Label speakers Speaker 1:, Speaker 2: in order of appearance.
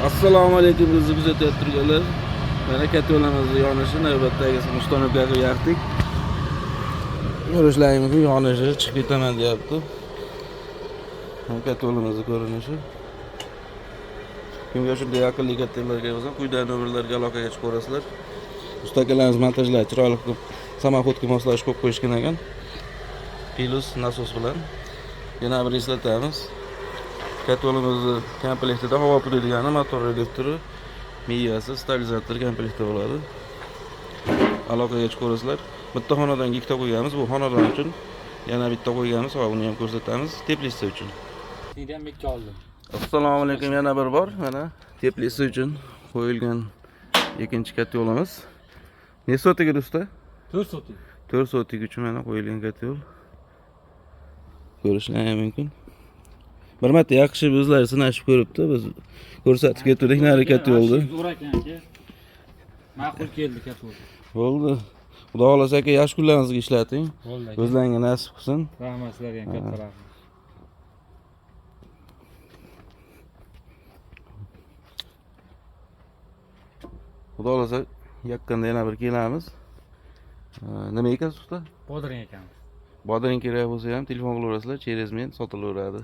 Speaker 1: Assalomu alaykum bizni kuzatib turganlar. Mana katalamizni yonishi navbatdagisini ustanobga yaqdik. Ko'rishlaringiz yonishi chiqib ketaman deyapti. Katalamizni ko'rinishi. Kimga shunday yaqinlik kattalarga bo'lsa, quyidagi nomerlarga aloqaga chiqib ko'rasizlar. Ustakalarimiz montajlar chiroyli qilib samoxodga moslashib qo'yib qo'yishgan ekan. Plus nasos bilan. Yana bir eslatamiz. Katalimizni komplektida havo puradigan motor reduktori, miyasi, stabilizator komplektda bo'ladi. Aloqaga chiqib ko'rasizlar. Bitta xonadonga ikkita qo'yganmiz. Bu xonadon uchun yana bitta qo'yganmiz. Va uni ham ko'rsatamiz. Teplitsa uchun.
Speaker 2: Sizdan bitta oldim.
Speaker 1: Assalomu alaykum, yana bir bor. Mana teplitsa uchun qo'yilgan ikkinchi katalimiz. Ne sotiga do'sta?
Speaker 2: 4 sotik.
Speaker 1: 4 sotik uchun mana qo'yilgan katal. Ko'rishlaringiz mumkin. Bir marta yaxshi bizlar sinashib ko'ribdi. Biz ko'rsatib ketdik, harakat yo'ldi.
Speaker 2: Ma'qul keldi katul.
Speaker 1: Bo'ldi. Xudo xolasa aka yaxshi kunlaringizga ishlating.
Speaker 2: Bo'ldi.
Speaker 1: O'zlaringga nasib qilsin.
Speaker 2: Rahmat sizlarga ham katta rahmat.
Speaker 1: Xudo xolasa yaqinda yana bir kelamiz. Nima ekan usta?
Speaker 2: Bodring ekanmiz.
Speaker 1: Bodring kerak bo'lsa ham telefon qilaverasizlar, через men sotilaveradi.